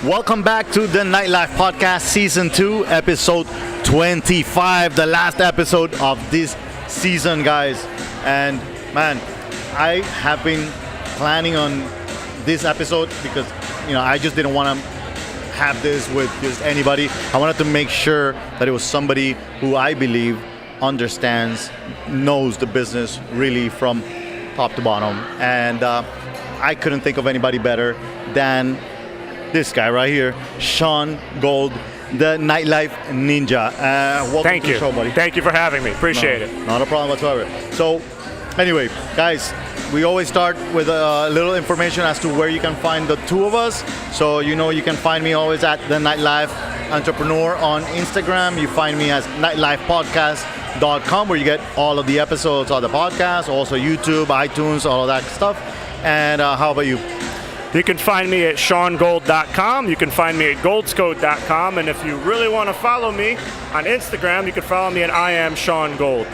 Welcome back to the Nightlife Podcast, Season 2, Episode 25, the last episode of this season, guys. And man, I have been planning on this episode because, I just didn't want to have this with just anybody. I wanted to make sure that it was somebody who I believe understands, knows the business really from top to bottom. And I couldn't think of anybody better than this guy right here, Sean Gold, the Nightlife Ninja. Welcome to the show, buddy. Thank you for having me. Appreciate it. Not a problem whatsoever. So, anyway, guys, we always start with a little information as to where you can find the two of us. So, you can find me always at the Nightlife Entrepreneur on Instagram. You find me as nightlifepodcast.com, where you get all of the episodes of the podcast, also YouTube, iTunes, all of that stuff. And how about you? You can find me at SeanGold.com. You can find me at goldscode.com. And if you really want to follow me on Instagram, you can follow me at I am Sean Gold.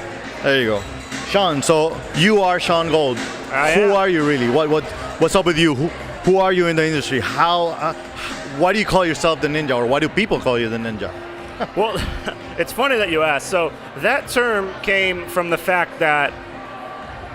There you go. Sean, so you are Sean Gold. Who are you really? What's up with you? Who are you in the industry? Why do you call yourself the ninja, or why do people call you the ninja? Well, it's funny that you asked. So that term came from the fact that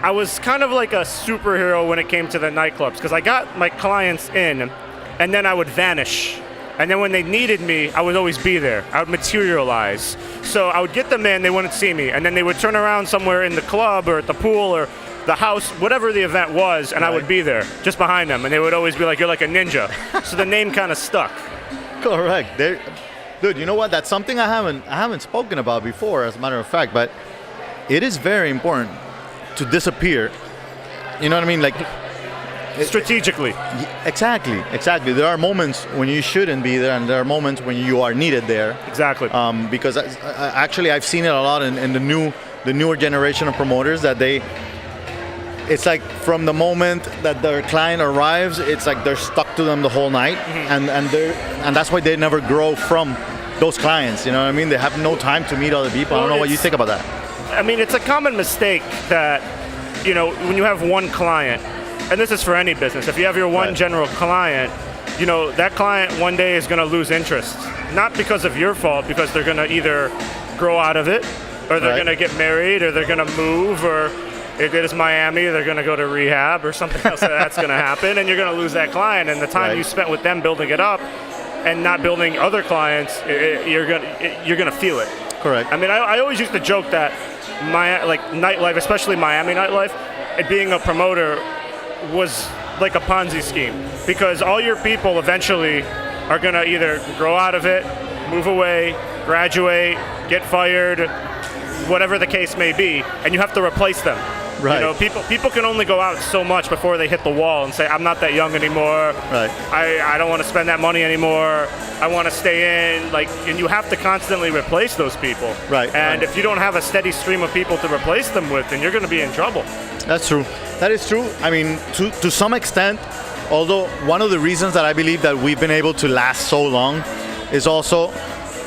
I was kind of like a superhero when it came to the nightclubs, because I got my clients in, and then I would vanish. And then when they needed me, I would always be there. I would materialize. So I would get them in, they wouldn't see me, and then they would turn around somewhere in the club or at the pool or the house, whatever the event was, and I would be there, just behind them, and they would always be like, "You're like a ninja." So the name kind of stuck. Correct. Dude, you know what? That's something I haven't spoken about before, as a matter of fact, but it is very important to disappear. You know what I mean? Like, strategically. Exactly. There are moments when you shouldn't be there, and there are moments when you are needed there. Exactly. Because actually I've seen it a lot in the newer generation of promoters, that it's like from the moment that their client arrives, it's like they're stuck to them the whole night, and that's why they never grow from those clients. You know what I mean? They have no time to meet other people. I don't know what you think about that. I mean, it's a common mistake that, when you have one client, and this is for any business, if you have your one general client, that client one day is going to lose interest. Not because of your fault, because they're going to either grow out of it, or they're going to get married, or they're going to move, or if it is Miami, they're going to go to rehab, or something else that's going to happen, and you're going to lose that client. And the time you spent with them building it up and not building other clients, you're going to feel it. Correct. I mean, I always used to joke that nightlife, especially Miami nightlife, and being a promoter was like a Ponzi scheme, because all your people eventually are going to either grow out of it, move away, graduate, get fired, whatever the case may be, and you have to replace them. Right. People can only go out so much before they hit the wall and say, "I'm not that young anymore. Right. I don't want to spend that money anymore. I want to stay in." And you have to constantly replace those people. Right. And if you don't have a steady stream of people to replace them with, then you're going to be in trouble. That's true. That is true. I mean, to some extent, although one of the reasons that I believe that we've been able to last so long is also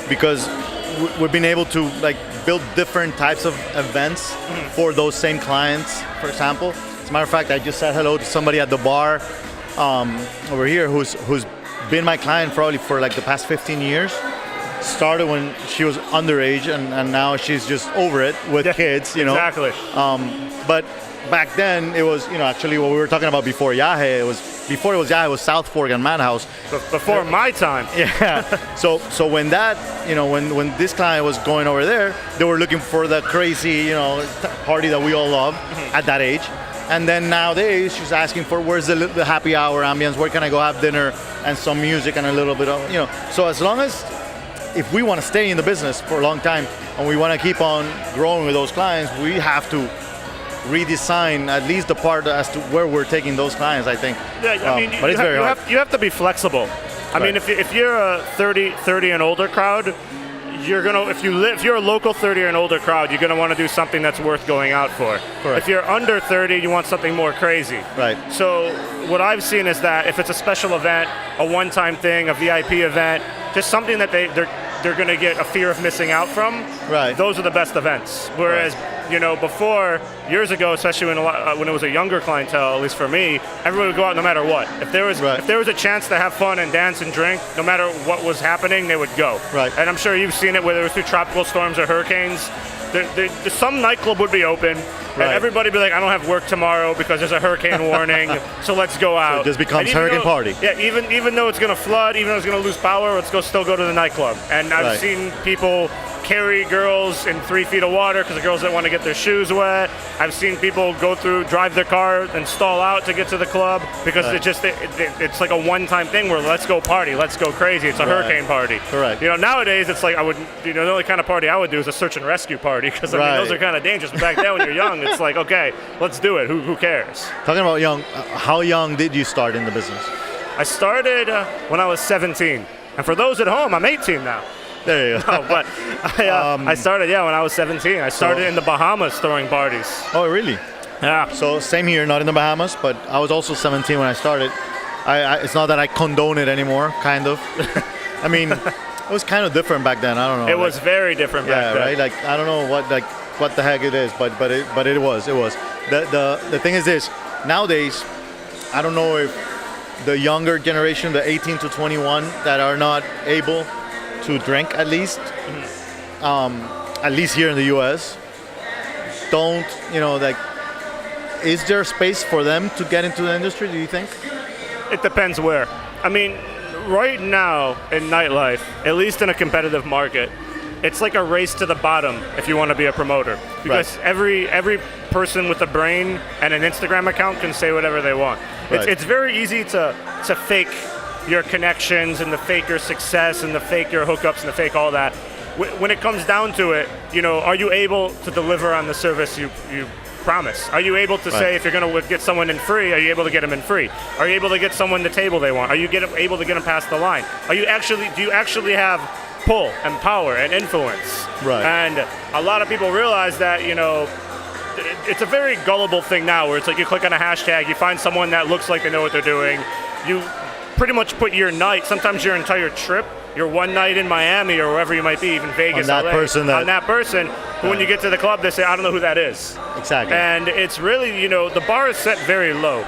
because we've been able to build different types of events for those same clients. For example, as a matter of fact, I just said hello to somebody at the bar over here who's been my client probably for the past 15 years. Started when she was underage, and now she's just over it with kids. Exactly. But back then it was actually what we were talking about before Yahe. It was South Fork and Madhouse. Before my time. Yeah. So when that, when this client was going over there, they were looking for the crazy, party that we all love at that age. And then nowadays, she's asking for, where's the happy hour ambience? Where can I go have dinner and some music and a little bit of, So as long as, if we want to stay in the business for a long time and we want to keep on growing with those clients, we have to redesign at least the part as to where we're taking those clients, I think. Yeah, I mean, but it's very hard. You have to be flexible. I mean, if you're a 30 and older crowd, if you're a local 30 and older crowd, you're gonna want to do something that's worth going out for. Correct. If you're under 30, you want something more crazy. Right. So what I've seen is that if it's a special event, a one-time thing, a VIP event, just something that they're going to get a fear of missing out from. Right. Those are the best events. Whereas before, years ago, especially when it was a younger clientele, at least for me, everybody would go out no matter what. If there was a chance to have fun and dance and drink, no matter what was happening, they would go. Right. And I'm sure you've seen it, whether it was through tropical storms or hurricanes. Some nightclub would be open, and everybody would be like, I don't have work tomorrow because there's a hurricane warning, so let's go out. So it just becomes hurricane party. Yeah, even though it's going to flood, even though it's going to lose power, let's still go to the nightclub. And I've seen people carry girls in 3 feet of water because the girls didn't want to get their shoes wet. I've seen people drive their car and stall out to get to the club because it's like a one-time thing where let's go party, let's go crazy. It's a hurricane party. Correct. Nowadays it's like the only kind of party I would do is a search and rescue party because those are kind of dangerous. But back then when you're young, it's like, okay, let's do it. Who cares? Talking about young, how young did you start in the business? I started when I was 17. And for those at home, I'm 18 now. There you go. No, but I started, when I was 17. I started in the Bahamas throwing parties. Oh, really? Yeah. So same here, not in the Bahamas, but I was also 17 when I started. It's not that I condone it anymore, kind of. I mean, it was kind of different back then. I don't know. It was very different back then. Yeah, right. Like I don't know what the heck it is, but it was. The thing is this. Nowadays, I don't know if the younger generation, the 18 to 21, that are not able to drink at least here in the U.S. don't, is there space for them to get into the industry, do you think? It depends where. I mean, right now in nightlife, at least in a competitive market, it's like a race to the bottom if you want to be a promoter. Because every person with a brain and an Instagram account can say whatever they want. It's very easy to fake your connections and to fake your success and to fake your hookups and to fake all that. When it comes down to it, are you able to deliver on the service you promise? Are you able to say if you're going to get someone in free, are you able to get them in free? Are you able to get someone the table they want? Are you able to get them past the line? Do you actually have pull and power and influence? Right. And a lot of people realize that, it's a very gullible thing now where it's like you click on a hashtag, you find someone that looks like they know what they're doing, you pretty much put your night, sometimes your entire trip, your one night in Miami or wherever you might be, even Vegas, on that person, who when you get to the club, they say, I don't know who that is. Exactly. And it's really, the bar is set very low.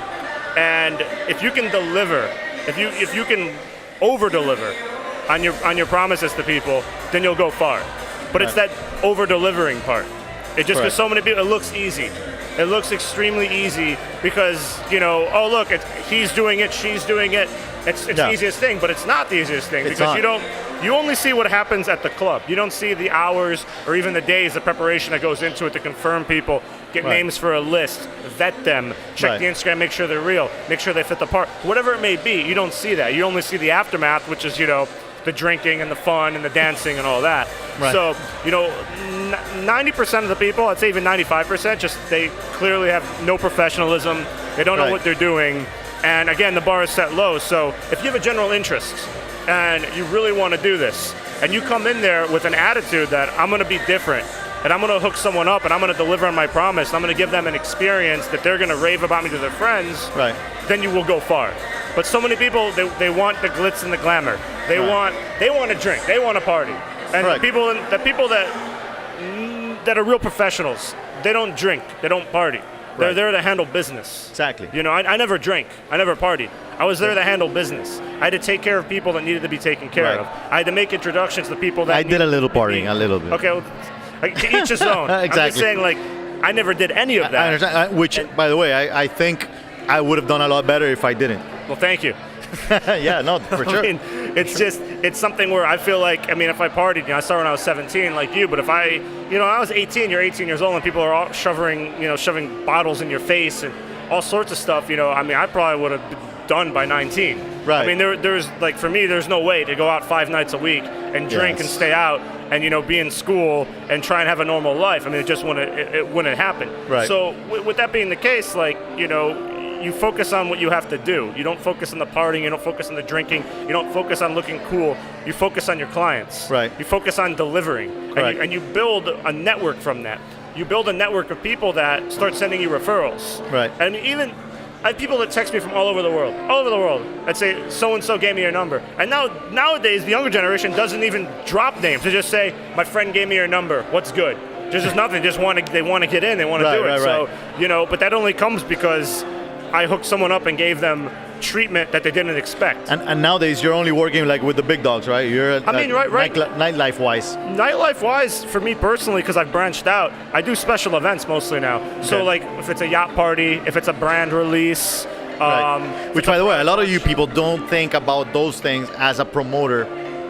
And if you can deliver, if you can over-deliver on your promises to people, then you'll go far. But it's that over-delivering part. It just, because so many people, it looks easy. It looks extremely easy because, oh look, he's doing it, she's doing it. It's the easiest thing, but it's not the easiest thing because you only see what happens at the club. You don't see the hours or even the days, the preparation that goes into it to confirm people, get names for a list, vet them, check the Instagram, make sure they're real, make sure they fit the part. Whatever it may be, you don't see that. You only see the aftermath, which is, the drinking and the fun and the dancing and all that. Right. So, 90% of the people, I'd say even 95%, just they clearly have no professionalism. They don't know what they're doing. And again, the bar is set low. So if you have a general interest and you really want to do this, and you come in there with an attitude that I'm going to be different, and I'm going to hook someone up, and I'm going to deliver on my promise, and I'm going to give them an experience that they're going to rave about me to their friends, then you will go far. But so many people, they want the glitz and the glamour. They want to drink. They want to party. And the people that are real professionals, they don't drink. They don't party. They're there to handle business. Exactly. I never drank. I never partied. I was there to handle business. I had to take care of people that needed to be taken care of. I had to make introductions to people that I did a little partying, a little bit. Okay, well, to each his own. Exactly. I'm just saying, I never did any of that. I understand. Which, by the way, I think I would have done a lot better if I didn't. Well, thank you. Yeah, no, for sure. I mean, it's something where I feel like, if I partied, I started when I was 17 like you, but if I was 18, you're 18 years old and people are all shoving bottles in your face and all sorts of stuff, I probably would have been done by 19. Right. I mean, there's like, for me, there's no way to go out 5 nights a week and drink and stay out and, be in school and try and have a normal life. I mean, it wouldn't happen. Right. So with that being the case, you focus on what you have to do. You don't focus on the partying, you don't focus on the drinking, you don't focus on looking cool, you focus on your clients. Right. You focus on delivering. And you build a network from that. You build a network of people that start sending you referrals. Right. And even I have people that text me from all over the world. I'd say, so-and-so gave me your number. And nowadays, the younger generation doesn't even drop names. They just say, my friend gave me your number, what's good? There's just nothing. They want to get in. They want to do it. So, but that only comes because I hooked someone up and gave them treatment that they didn't expect. And nowadays you're only working like with the big dogs, right? You're right. Nightlife wise. Nightlife wise, for me personally, because I've branched out, I do special events mostly now. Okay. So like if it's a yacht party, if it's a brand release. Which, by the way, a lot of you people don't think about those things as a promoter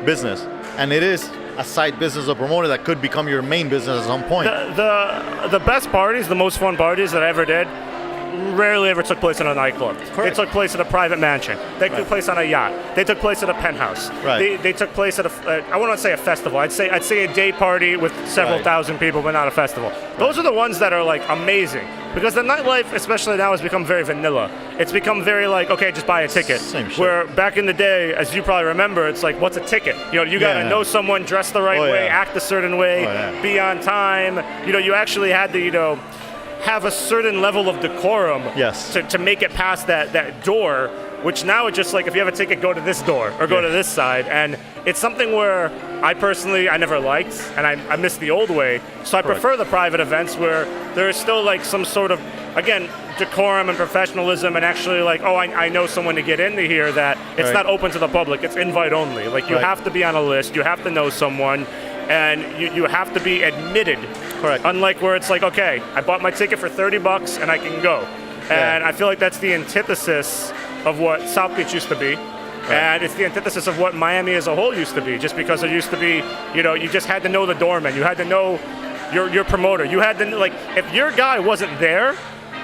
business, and it is a side business of promoter that could become your main business at some point. The best parties, the most fun parties that I ever did, rarely ever took place in a nightclub. Correct. They took place at a private mansion. They took place on a yacht. They took place at a penthouse. Right. They took place at I wouldn't say a festival. I'd say a day party with several thousand people, but not a festival. Those are the ones that are like amazing. Because the nightlife, especially now, has become very vanilla. It's become very like, okay, just buy a ticket. Same shit. Where back in the day, as you probably remember, it's like, what's a ticket? You gotta know someone, dress the right way, act a certain way, be on time. You actually had to, have a certain level of decorum to make it past that door, which now it's just like, if you have a ticket, go to this door or go to this side. And it's something where I never liked, and I miss the old way. So I prefer the private events where there is still like some sort of, again, decorum and professionalism, and actually like, I know someone to get into here, that it's not open to the public, it's invite only. Like you have to be on a list, you have to know someone, and you have to be admitted. Correct. Unlike where it's like, okay, I bought my ticket for $30 and I can go. And I feel like that's the antithesis of what South Beach used to be. And it's the antithesis of what Miami as a whole used to be, just because there used to be, you just had to know the doorman. You had to know your promoter. You had to, like, if your guy wasn't there,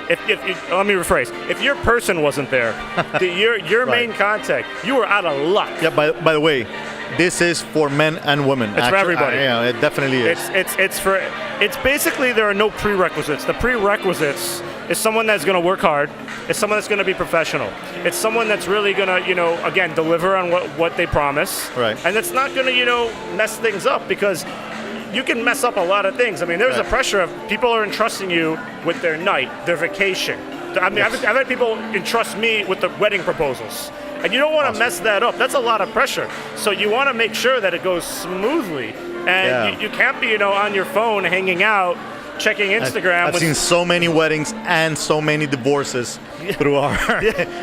let me rephrase. If your person wasn't there, your main contact, you were out of luck. Yeah, by the way, this is for men and women. It's for everybody. Yeah, it definitely is. It's basically, there are no prerequisites. The prerequisites is someone that's going to work hard. It's someone that's going to be professional. It's someone that's really going to, again, deliver on what they promise. Right. And it's not going to, mess things up, because you can mess up a lot of things. I mean, there's a pressure of people are entrusting you with their night, their vacation. I mean, I've had people entrust me with the wedding proposals. And you don't want to mess that up. That's a lot of pressure. So you want to make sure that it goes smoothly. And you can't be, on your phone hanging out, checking Instagram. I've seen so many weddings and so many divorces through our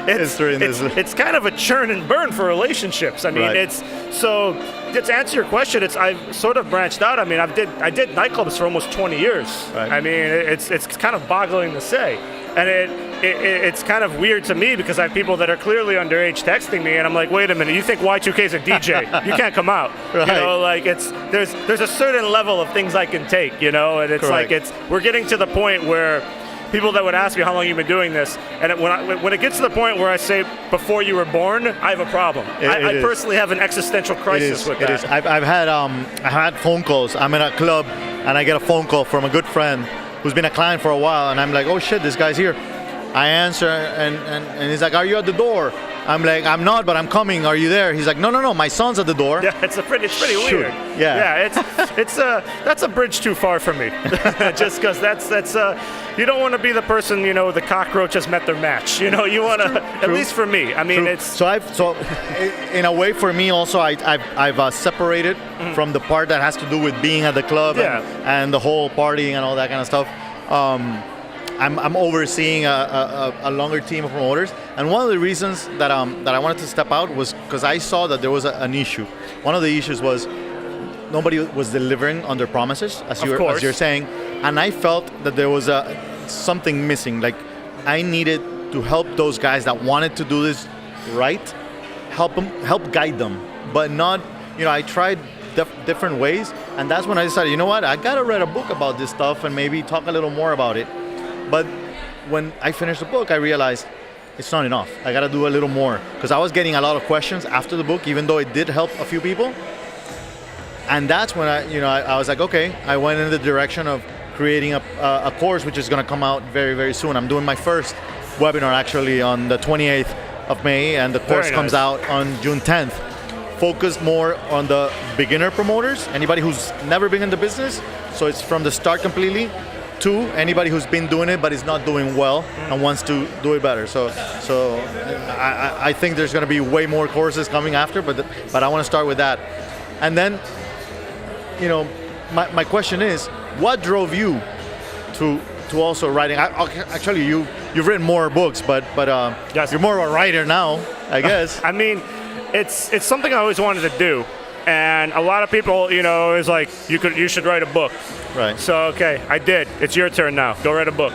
history in this. It's kind of a churn and burn for relationships. I mean, so to answer your question, I've sort of branched out. I mean, I did nightclubs for almost 20 years. Right. I mean, it's kind of boggling to say. And it's kind of weird to me, because I have people that are clearly underage texting me, and I'm like, wait a minute, you think Y2K is a DJ? You can't come out. Like there's a certain level of things I can take, and it's we're getting to the point where people that would ask me how long you've been doing this, and when it gets to the point where I say before you were born, I have a problem. I personally have an existential crisis with that. It is. I've had phone calls. I'm in a club and I get a phone call from a good friend who's been a client for a while, and I'm like, oh shit, this guy's here. I answer, and he's like, are you at the door? I'm like, I'm not, but I'm coming. Are you there? He's like, no, my son's at the door. Yeah, it's pretty weird. Yeah, that's a bridge too far for me. Just because that's you don't want to be the person, the cockroach has met their match. You want to, at least for me. I mean, it's so in a way for me also, I've separated from the part that has to do with being at the club and the whole partying and all that kind of stuff. I'm overseeing a longer team of promoters, and one of the reasons that I wanted to step out was because I saw that there was an issue. One of the issues was nobody was delivering on their promises, as you're saying, and I felt that there was something missing. Like, I needed to help those guys that wanted to do this right, help guide them, but not. I tried different ways, and that's when I decided, you know what, I gotta read a book about this stuff and maybe talk a little more about it. But when I finished the book, I realized it's not enough. I got to do a little more, because I was getting a lot of questions after the book, even though it did help a few people. And that's when I was like, okay, I went in the direction of creating a course which is going to come out very, very soon. I'm doing my first webinar actually on the 28th of May, and the course comes out on June 10th. Focused more on the beginner promoters, anybody who's never been in the business. So it's from the start completely, to anybody who's been doing it but is not doing well and wants to do it better. So I think there's going to be way more courses coming after, but I want to start with that. And then, my question is, what drove you to also writing? Actually, you've written more books, but Yes. you're more of a writer now, I guess. I mean, it's something I always wanted to do, and a lot of people, is like, you should write a book. Right. So okay, I did. It's your turn now. Go write a book.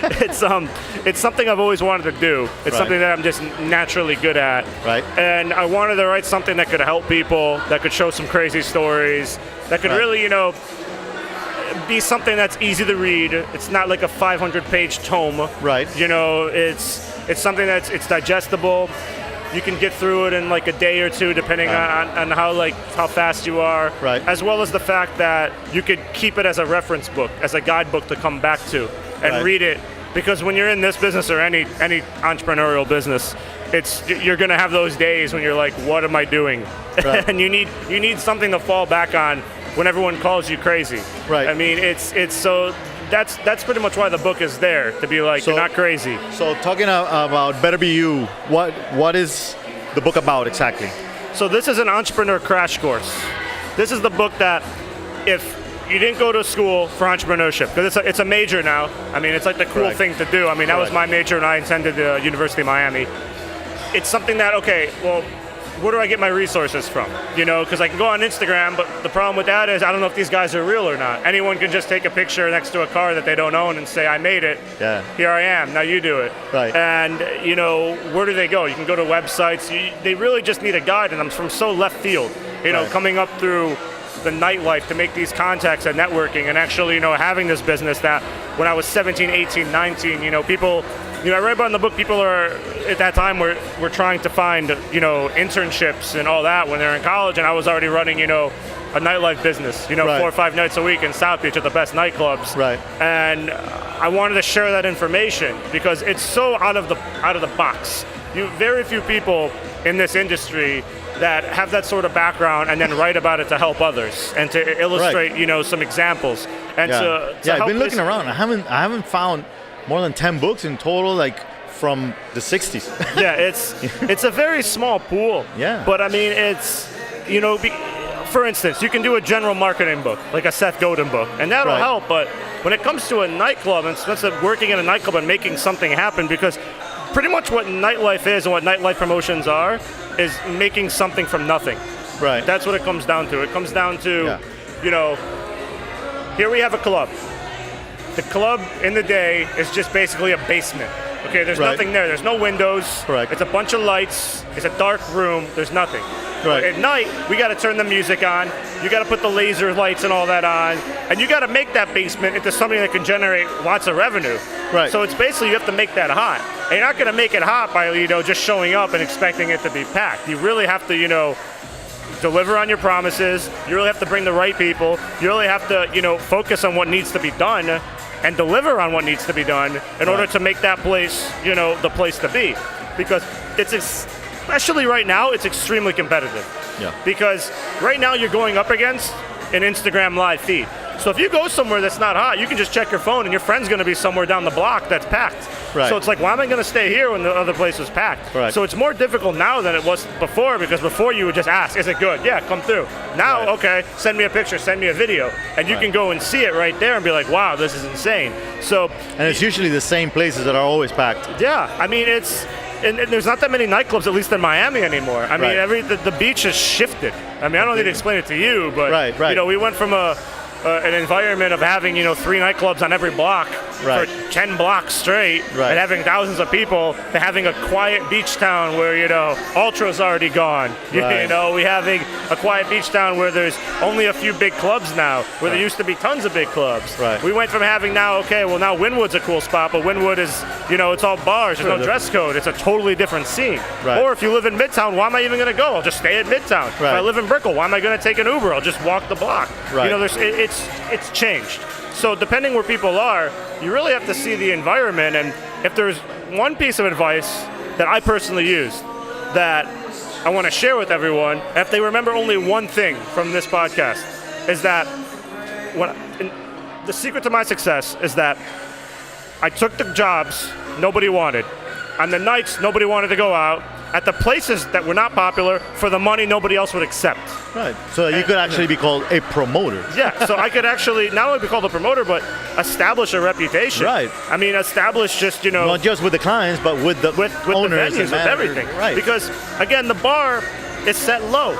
It's something I've always wanted to do. It's Right. something that I'm just naturally good at. Right. And I wanted to write something that could help people, that could show some crazy stories, that could Right. really, be something that's easy to read. It's not like a 500-page tome. Right. It's something it's digestible. You can get through it in like a day or two, depending on how fast you are. Right. As well as the fact that you could keep it as a reference book, as a guidebook to come back to and Right. read it. Because when you're in this business or any entrepreneurial business, you're going to have those days when you're like, what am I doing? Right. And you need something to fall back on when everyone calls you crazy. Right. I mean, it's so that's pretty much why the book is there, to be like, you're not crazy. So talking about Better Be You, what is the book about exactly? So this is an entrepreneur crash course. This is the book that if you didn't go to school for entrepreneurship, because it's a major now. I mean, it's like the cool Correct. thing to do. I mean, that was my major and I attended the University of Miami. It's something that, okay, well, where do I get my resources from? Because I can go on Instagram, but the problem with that is I don't know if these guys are real or not. Anyone can just take a picture next to a car that they don't own and say, I made it. Yeah. Here I am. Now you do it. Right. And, where do they go? You can go to websites. They really just need a guide, and I'm from so left field. Right. Coming up through the nightlife to make these contacts and networking and actually, having this business that when I was 17, 18, 19, people... I read about in the book, people are, at that time, were trying to find, internships and all that when they're in college, and I was already running, a nightlife business, Right. 4 or 5 nights a week in South Beach at the best nightclubs. Right. And I wanted to share that information because it's so out of the box. Very few people in this industry that have that sort of background and then write about it to help others and to illustrate, some examples. And to I've help been looking this- around. I haven't found more than 10 books in total, like from the 60s. Yeah, it's a very small pool. Yeah. But I mean, it's, for instance, you can do a general marketing book, like a Seth Godin book, and that'll Right. help. But when it comes to a nightclub, and especially working in a nightclub and making something happen, because pretty much what nightlife is and what nightlife promotions are is making something from nothing. Right. That's what it comes down to. It comes down to, here we have a club. The club in the day is just basically a basement. Okay, there's Right. nothing there. There's no windows. Correct. It's a bunch of lights. It's a dark room. There's nothing. Right. At night, we got to turn the music on. You got to put the laser lights and all that on, and you got to make that basement into something that can generate lots of revenue. Right. So it's basically you have to make that hot. And you're not going to make it hot by just showing up and expecting it to be packed. You really have to deliver on your promises. You really have to bring the right people. You really have to focus on what needs to be done and deliver on what needs to be done in order to make that place the place to be. Because it's especially right now, it's extremely competitive. Yeah. Because right now you're going up against an Instagram live feed. So if you go somewhere that's not hot, you can just check your phone and your friend's going to be somewhere down the block that's packed. Right. So it's like, why am I going to stay here when the other place is packed? Right. So it's more difficult now than it was before, because before you would just ask, is it good? Yeah, come through. Now, Right. okay, send me a picture, send me a video. And you Right. can go and see it right there and be like, wow, this is insane. So, And it's usually the same places that are always packed. yeah, I mean, and there's not that many nightclubs, at least in Miami anymore. I mean, Right. the beach has shifted. I mean, I don't need to explain it to you, but Right. we went from an environment of having 3 nightclubs on every block Right. for 10 blocks straight, Right. and having thousands of people, to having a quiet beach town where Ultra's already gone. Right. We having a quiet beach town where there's only a few big clubs now, where there used to be tons of big clubs. Right. We went from having now Wynwood's a cool spot, but Wynwood is it's all bars. There's no dress code. It's a totally different scene. Right. Or if you live in Midtown, why am I even going to go? I'll just stay at Midtown. If I Right. live in Brickell, why am I going to take an Uber? I'll just walk the block. Right. It's changed. So depending where people are, you really have to see the environment. And if there's one piece of advice that I personally used that I want to share with everyone, if they remember only one thing from this podcast, is that the secret to my success is that I took the jobs nobody wanted. On the nights, nobody wanted to go out. at the places that were not popular for the money nobody else would accept. Right. So you could actually be called a promoter. Yeah. So I could actually not only be called a promoter, but establish a reputation. Right. I mean, establish just, not just with the clients, but with the owners the venues, and with everything. Right. Because again, the bar is set low.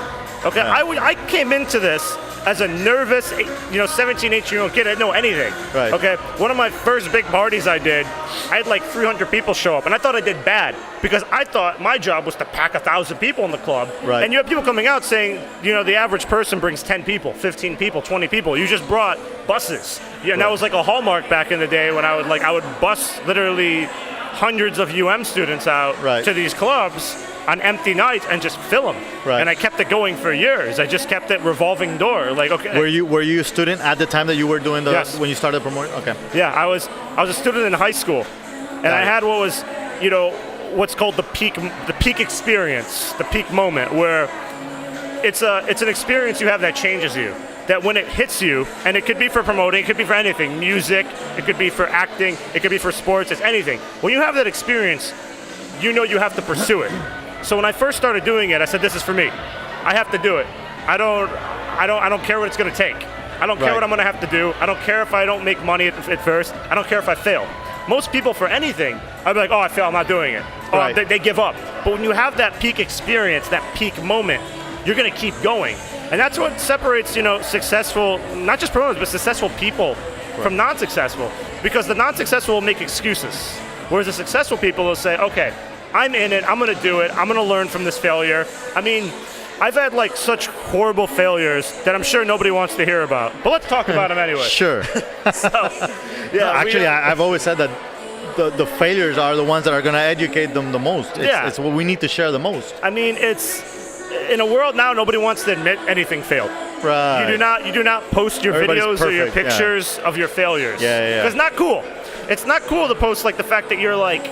Okay. Yeah. I came into this as a nervous, 17, 18-year-old kid. I didn't know anything. Right. Okay. One of my first big parties I did, I had like 300 people show up, and I thought I did bad because I thought my job was to pack 1,000 people in the club. Right. And you have people coming out saying, the average person brings 10 people, 15 people, 20 people. You just brought buses. Yeah, and that was like a hallmark back in the day when I would bus literally hundreds of students out to these clubs on empty nights and just fill them. Right. And I kept it going for years. I just kept it revolving door. Like, okay. Were you a student at the time that you were doing Yes. when you started promoting? Okay. Yeah, I was a student in high school, and I had what was, what's called the peak experience, the peak moment, where it's an experience you have that changes you. That when it hits you, and it could be for promoting, it could be for anything, music, it could be for acting, it could be for sports, it's anything. When you have that experience, you have to pursue it. So when I first started doing it, I said, this is for me. I have to do it. I don't care what it's going to take. I don't care what I'm going to have to do. I don't care if I don't make money at first. I don't care if I fail. Most people, for anything, I'd be like, oh, I fail, I'm not doing it. Oh, they give up. But when you have that peak experience, that peak moment, you're going to keep going. And that's what separates, successful, not just promoters, but successful people from non-successful. Because the non-successful will make excuses. Whereas the successful people will say, okay, I'm in it, I'm going to do it, I'm going to learn from this failure. I mean, I've had like such horrible failures that I'm sure nobody wants to hear about. But let's talk about them anyway. Sure. Actually, I've always said that the failures are the ones that are going to educate them the most. It's what we need to share the most. I mean, it's in a world now, nobody wants to admit anything failed. Right. You do not post your videos or your pictures of your failures. Yeah. Because it's not cool. It's not cool to post like the fact that you're like,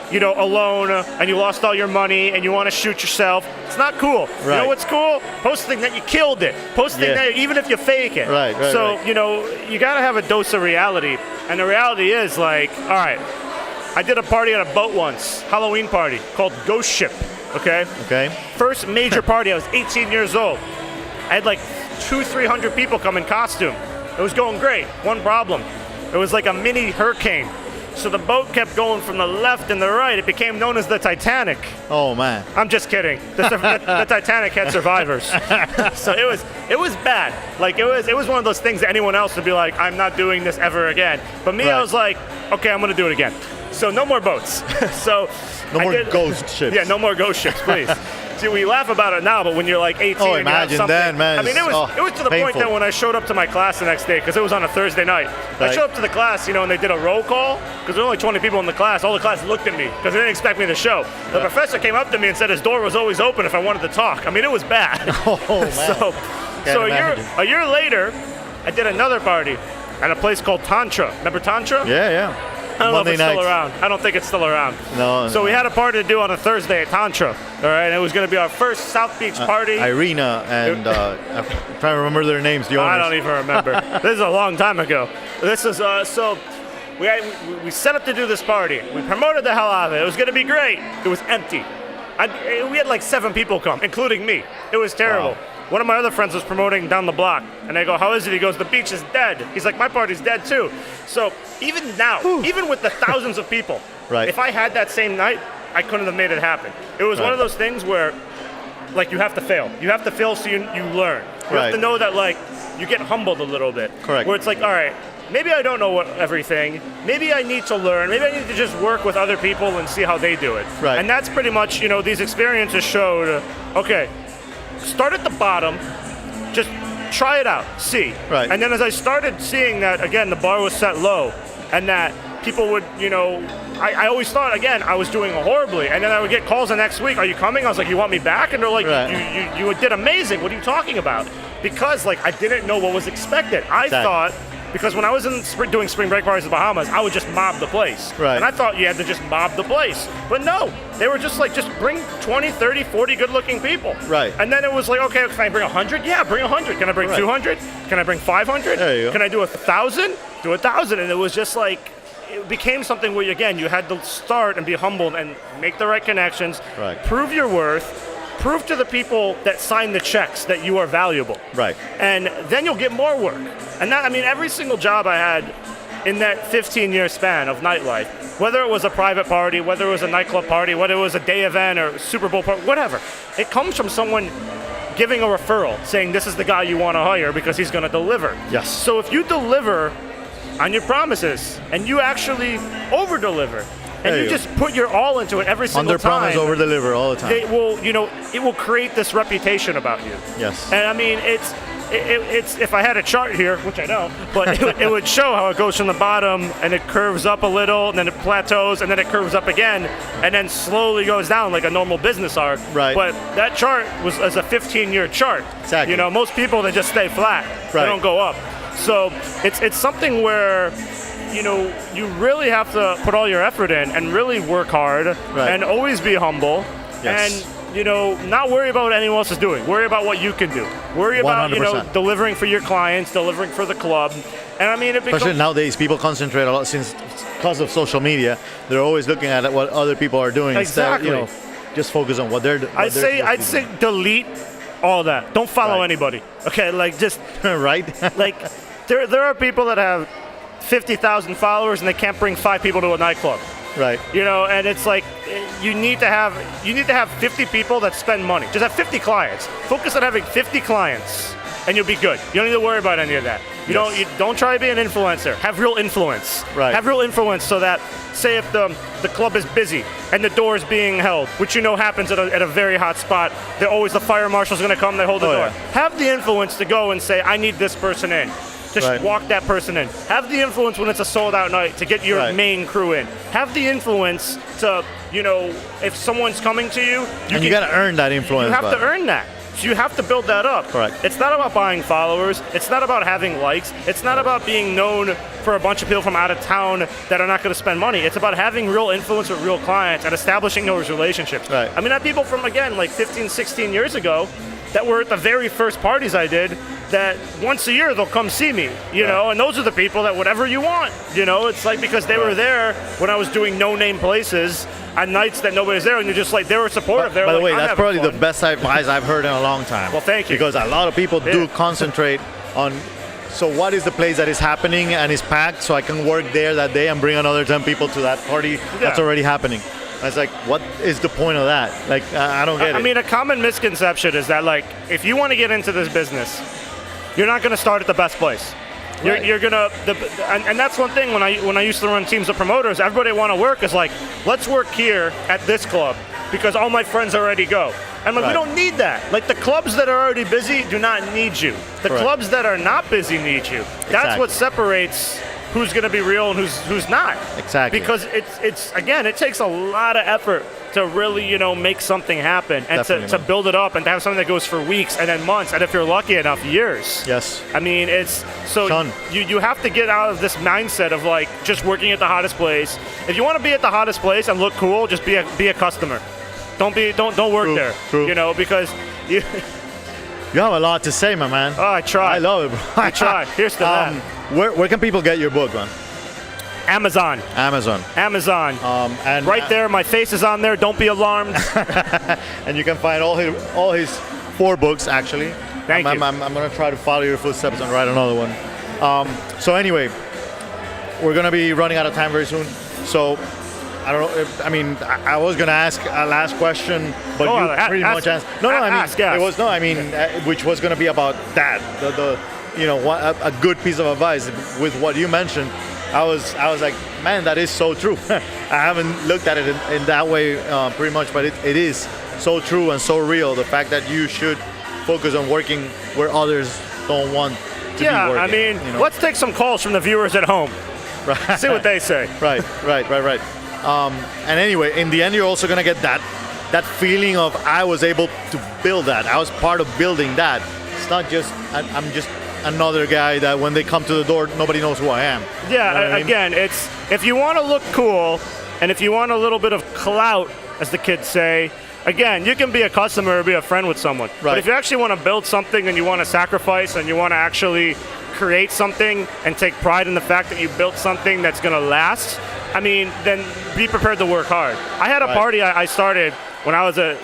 alone and you lost all your money and you want to shoot yourself. It's not cool. Right. You know what's cool? Posting that you killed it. Posting that even if you fake it. Right. So, you got to have a dose of reality. And the reality is like, all right, I did a party on a boat once, Halloween party called Ghost Ship. Okay. First major party, I was 18 years old. I had like 200-300 people come in costume. It was going great. One problem. It was like a mini hurricane. So the boat kept going from the left and the right. It became known as the Titanic. Oh man. I'm just kidding. The Titanic had survivors. So it was bad. Like it was one of those things that anyone else would be like, I'm not doing this ever again. But me, I was like, okay, I'm gonna do it again. So no more boats. So no more ghost ships. Yeah, no more ghost ships, please. See, we laugh about it now, but when you're like 18 and you have something, then, man. I mean, it was to the point that when I showed up to my class the next day, because it was on a Thursday night, I showed up to the class, and they did a roll call, because there were only 20 people in the class. All the class looked at me, because they didn't expect me to show. The professor came up to me and said his door was always open if I wanted to talk. I mean, it was bad. Oh, man. so a year later, I did another party at a place called Tantra. Remember Tantra? Yeah. I don't know if it's still around. I don't think it's still around. No. So we had a party to do on a Thursday at Tantra. All right, and it was going to be our first South Beach party. Irina and I'm trying to remember their names. The owners. I don't even remember. This is a long time ago. This is so. We set up to do this party. We promoted the hell out of it. It was going to be great. It was empty. We had like 7 people come, including me. It was terrible. Wow. One of my other friends was promoting down the block, and I go, how is it? He goes, the beach is dead. He's like, my party's dead too. So even now, even with the thousands of people, if I had that same night, I couldn't have made it happen. It was one of those things where, like, you have to fail. You have to fail so you learn. You have to know that, like, you get humbled a little bit. Correct. Where it's like, all right, maybe I don't know everything. Maybe I need to learn. Maybe I need to just work with other people and see how they do it. Right. And that's pretty much, these experiences showed, okay, start at the bottom, just try it out, see. Right. And then as I started seeing that, again, the bar was set low, and that people would, I always thought, again, I was doing horribly. And then I would get calls the next week, are you coming? I was like, you want me back? And they're like, you did amazing. What are you talking about? Because, like, I didn't know what was expected. I thought, because when I was doing spring break parties in the Bahamas, I would just mob the place. Right. And I thought you had to just mob the place. But no, they were just like, just bring 20, 30, 40 good-looking people. Right. And then it was like, okay, can I bring 100? Yeah, bring 100. Can I bring 200? Can I bring 500? There you go. Can I do 1,000? Do 1,000. And it was just like, it became something where, again, you had to start and be humbled and make the right connections, Right. prove your worth, prove to the people that sign the checks that you are valuable. Right. And then you'll get more work. And that, I mean, every single job I had in that 15-year span of nightlife, whether it was a private party, whether it was a nightclub party, whether it was a day event or Super Bowl party, whatever, it comes from someone giving a referral, saying this is the guy you want to hire because he's going to deliver. Yes. So if you deliver on your promises and you actually over-deliver, and There you you go. just put your all into it every single Under promise, time, over deliver all the time. it will, it will create this reputation about you. Yes. And I mean, it's if I had a chart here, which I don't, but it would show how it goes from the bottom and it curves up a little, and then it plateaus, and then it curves up again, and then slowly goes down like a normal business arc. Right. But that chart was as a 15-year chart. Exactly. Most people, they just stay flat. Right. They don't go up. So it's something where you really have to put all your effort in and really work hard, Right. and always be humble. Yes. And not worry about what anyone else is doing. Worry about what you can do. Worry about 100%. delivering for your clients, delivering for the club. And I mean, it becomes, Especially nowadays, people concentrate a lot because of social media. They're always looking at what other people are doing Exactly. instead of, just focus on what they're doing. I'd say delete all that. Don't follow Right. anybody. Okay, like just right? like there are people that have 50,000 followers and they can't bring 5 people to a nightclub. Right. And it's like you need to have 50 people that spend money. Just have 50 clients. Focus on having 50 clients, and you'll be good. You don't need to worry about any of that. You don't try to be an influencer. Have real influence. Right. Have real influence so that, say, if the club is busy and the door is being held, which happens at a very hot spot, the fire marshal's going to come. They hold the door. Yeah. Have the influence to go and say, I need this person in. Just Right. walk that person in. Have the influence when it's a sold-out night to get your Right. main crew in. Have the influence to, if someone's coming to you, You got to earn that influence. you have but- to earn that. So you have to build that up. Correct. It's not about buying followers. It's not about having likes. It's not about being known for a bunch of people from out of town that are not going to spend money. It's about having real influence with real clients and establishing those relationships. Right. I mean, I have people from, again, like 15, 16 years ago that were at the very first parties I did that once a year they'll come see me, and those are the people that whatever you want, it's like because they were there when I was doing no-name places on nights that nobody's there, and you're just like, they were supportive. By the way, that's probably the best advice I've heard in a long time. Well, thank you. Because a lot of people do Yeah. concentrate on, so what is the place that is happening and is packed so I can work there that day and bring another 10 people to that party that's already happening. It's like, what is the point of that? Like, I don't get it. I mean, a common misconception is that, like, if you want to get into this business, you're not going to start at the best place. Right. You're gonna, and that's one thing when I used to run teams of promoters. Everybody want to work is like, let's work here at this club because all my friends already go. And like, Right. we don't need that. Like the clubs that are already busy do not need you. The Correct. clubs that are not busy need you. That's Exactly. what separates who's going to be real and who's not. Exactly. Because it's again, it takes a lot of effort to really, make something happen and Definitely, to man. build it up and to have something that goes for weeks and then months and if you're lucky enough, years. Yes. I mean, it's so Sean. you have to get out of this mindset of like just working at the hottest place. If you want to be at the hottest place and look cool, just be a customer. Don't work True, there. true. Because you. You have a lot to say, my man. Oh, I try. I love it, bro. I try. Here's to that. Where can people get your book, man? Amazon. Amazon. And Right there, my face is on there. Don't be alarmed. And you can find all his 4 books, actually. Thank you. I'm going to try to follow your footsteps and write another one. So anyway, we're going to be running out of time very soon. So I don't know. I was going to ask a last question, but Go you on, pretty ask- much answered. No, I mean, ask, yes. it was which was going to be about that. A good piece of advice with what you mentioned. I was like, man, that is so true. I haven't looked at it in that way pretty much, but it is so true and so real. The fact that you should focus on working where others don't want to be working. I mean, let's take some calls from the viewers at home. Right. See what they say. Right. And anyway, in the end, you're also gonna get that feeling of I was able to build that. I was part of building that. It's not just I'm just another guy that when they come to the door, nobody knows who I am. Yeah, You know what I mean? again, it's if you want to look cool and if you want a little bit of clout, as the kids say, again, you can be a customer or be a friend with someone. Right. But if you actually want to build something and you want to sacrifice and you want to actually create something and take pride in the fact that you built something that's going to last, I mean, then be prepared to work hard. I had a party I started when I was a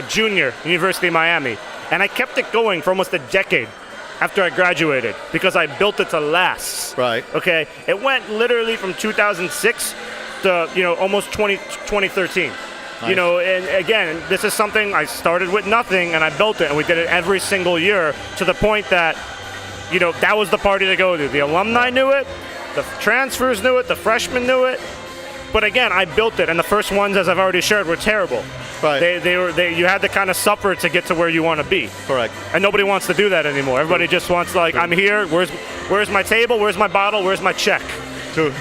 junior, University of Miami, and I kept it going for almost a decade after I graduated because I built it to last. Right. Okay. It went literally from 2006 to almost 2013. Nice. And again, this is something I started with nothing and I built it, and we did it every single year to the point that that was the party to go to. The alumni knew it, the transfers knew it, the freshmen knew it. But again, I built it, and the first ones, as I've already shared, were terrible. Right. You had to kind of suffer to get to where you want to be. Correct. And nobody wants to do that anymore. Everybody just wants I'm here. Where's my table? Where's my bottle? Where's my check? True.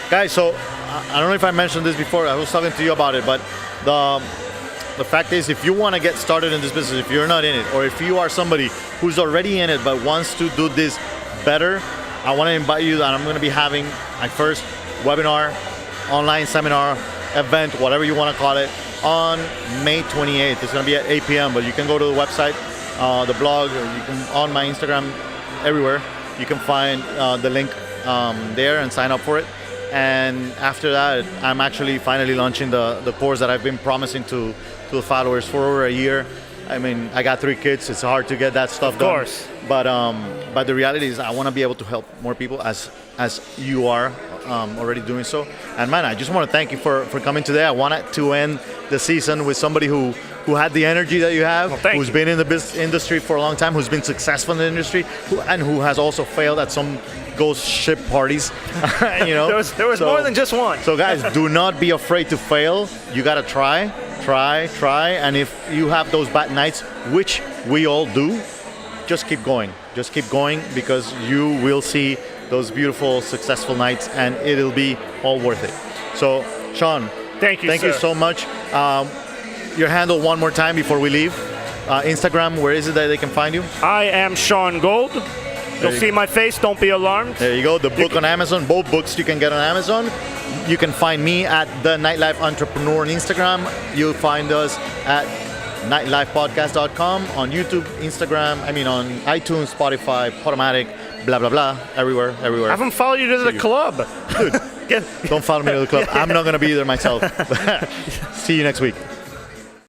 Guys, so I don't know if I mentioned this before. I was talking to you about it, but the fact is, if you want to get started in this business, if you're not in it, or if you are somebody who's already in it but wants to do this better, I want to invite you that I'm going to be having my first webinar, online seminar, event, whatever you want to call it, on May 28th. It's going to be at 8 p.m., but you can go to the website, the blog, or you can on my Instagram, everywhere. You can find the link there and sign up for it. And after that, I'm actually finally launching the course that I've been promising to the followers for over a year. I mean, I got 3 kids. It's hard to get that stuff done. Of course. But the reality is I want to be able to help more people as you are already doing so. And man, I just want to thank you for coming today. I wanted to end the season with somebody who had the energy that you have, who's been in the business industry for a long time, who's been successful in the industry, and who has also failed at some ghost ship parties. There was more than just one. So guys, do not be afraid to fail. You got to try. And if you have those bad nights, which we all do, just keep going. Just keep going, because you will see those beautiful, successful nights, and it'll be all worth it. So, Sean, thank you so much. Your handle one more time before we leave. Instagram, where is it that they can find you? I am Sean Gold. You'll see my face, don't be alarmed. There you go, the book on Amazon. Both books you can get on Amazon. You can find me at the Nightlife Entrepreneur on Instagram. You'll find us at nightlifepodcast.com, on YouTube, Instagram, on iTunes, Spotify, Automatic, blah, blah, blah, everywhere. I haven't followed you to the club. Dude, don't follow me to the club. I'm not going to be there myself. See you next week.